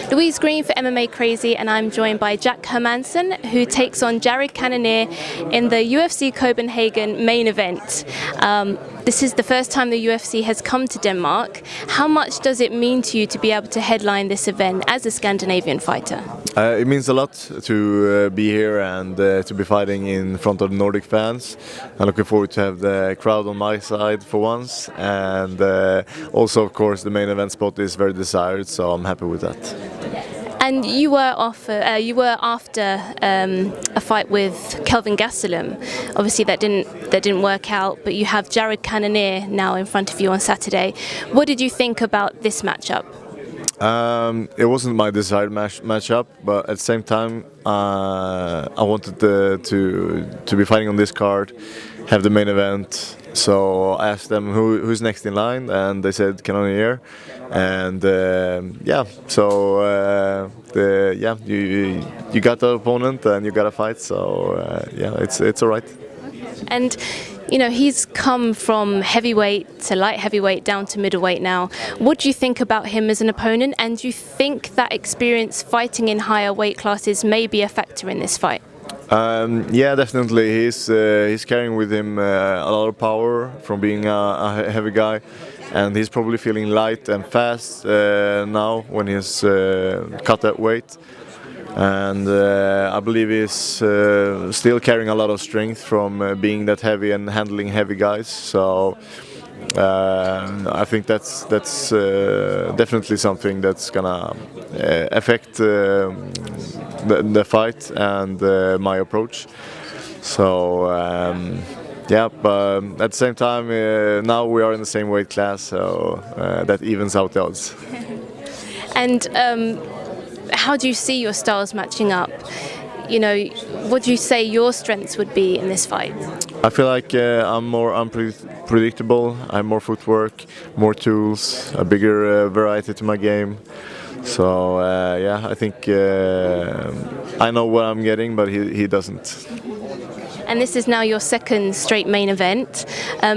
Louise Green for MMA Crazy, and I'm joined by Jack Hermansson, who takes on Jared Cannonier in the UFC Copenhagen main event. This is the first time the UFC has come to Denmark. How much does it mean to you to be able to headline this event as a Scandinavian fighter? It means a lot to be here and to be fighting in front of Nordic fans. I'm looking forward to have the crowd on my side for once, and also, of course, the main event spot is very desired, so I'm happy with that. And you were after a fight with Kelvin Gastelum. Obviously, that didn't work out. But you have Jared Cannonier now in front of you on Saturday. What did you think about this matchup? It wasn't my desired matchup, but at the same time, I wanted to be fighting on this card, have the main event. So I asked them who's next in line, and they said Cannonier. And you got the opponent and you got to fight. So it's all right. And he's come from heavyweight to light heavyweight down to middleweight now. What do you think about him as an opponent? And do you think that experience fighting in higher weight classes may be a factor in this fight? Yeah, definitely. He's carrying with him a lot of power from being a heavy guy, and he's probably feeling light and fast now when he's cut that weight. And I believe he's still carrying a lot of strength from being that heavy and handling heavy guys. So I think that's definitely something that's gonna affect the fight and my approach. So but at the same time, now we are in the same weight class, so that evens out the odds. And how do you see your styles matching up? What do you say your strengths would be in this fight? I feel like I'm more unpredictable. I have more footwork, more tools, a bigger variety to my game. So I think I know what I'm getting, but he doesn't. And this is now your second straight main event.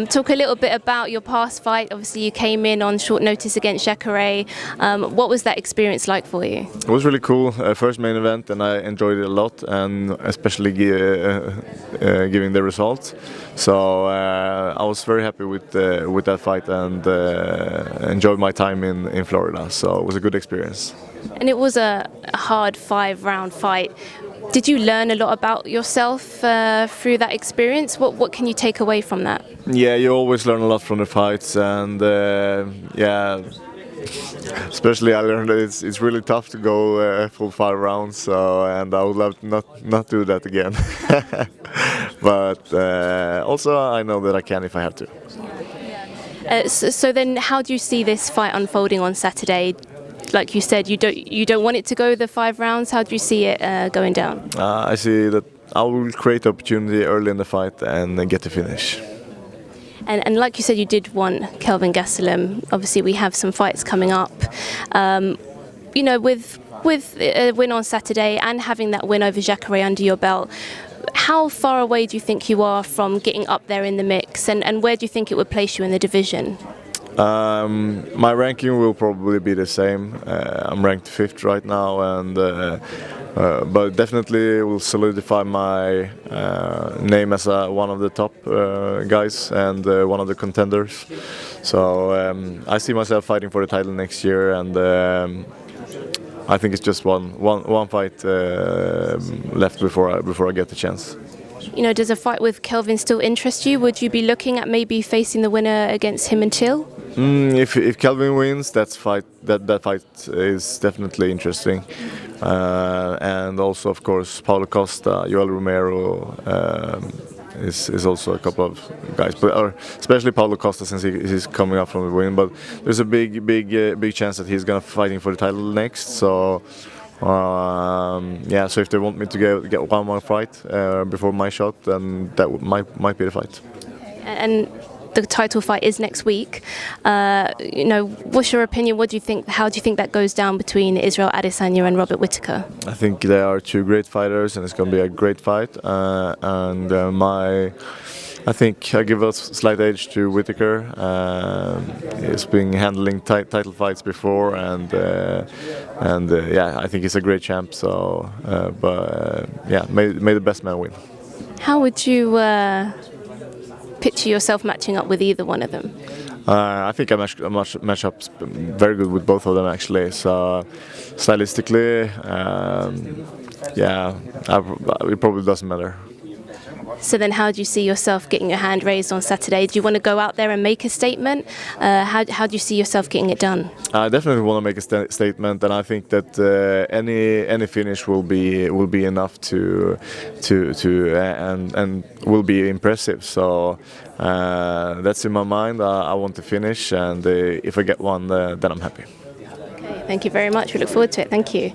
Talk a little bit about your past fight. Obviously, you came in on short notice against Jacare. What was that experience like for you? It was really cool. First main event, and I enjoyed it a lot, and especially giving the results. So I was very happy with that fight and enjoyed my time in Florida. So it was a good experience. And it was a hard 5-round fight. Did you learn a lot about yourself through that experience? What can you take away from that? Yeah, you always learn a lot from the fights, and especially I learned that it's really tough to go full 5 rounds. So, and I would love to not do that again. But also I know that I can if I have to. So then, how do you see this fight unfolding on Saturday? Like you said, you don't want it to go the 5 rounds. How do you see it going down? I see that I will create opportunity early in the fight and get the finish. And like you said, you did want Kelvin Gastelum. Obviously, we have some fights coming up. With a win on Saturday and having that win over Jacare under your belt, how far away do you think you are from getting up there in the mix? And where do you think it would place you in the division? My ranking will probably be the same. I'm ranked 5th right now, and but definitely will solidify my name as one of the top guys and one of the contenders. So I see myself fighting for the title next year, and I think it's just one fight left before I get the chance. Does a fight with Kelvin still interest you? Would you be looking at maybe facing the winner against him and Till? If Kelvin wins, that fight is definitely interesting, and also of course Paulo Costa, Joel Romero is also a couple of guys, but especially Paulo Costa since he's coming up from the win. But there's a big chance that he's gonna fighting for the title next. So. So if they want me to get one more fight before my shot, then that might be the fight. And the title fight is next week. What's your opinion? What do you think? How do you think that goes down between Israel Adesanya and Robert Whittaker? I think they are two great fighters, and it's going to be a great fight. And my I think I give a slight edge to Whittaker. He's been handling title fights before, and yeah, I think he's a great champ. So, yeah, may the best man win. How would you picture yourself matching up with either one of them? I think I match up very good with both of them actually. So stylistically, yeah, it probably doesn't matter. So then how do you see yourself getting your hand raised on Saturday? Do you want to go out there and make a statement? How do you see yourself getting it done? I definitely want to make a statement, and I think that any finish will be enough to and will be impressive. So that's in my mind. I want to finish, and if I get one, then I'm happy. Okay, thank you very much. We look forward to it. Thank you.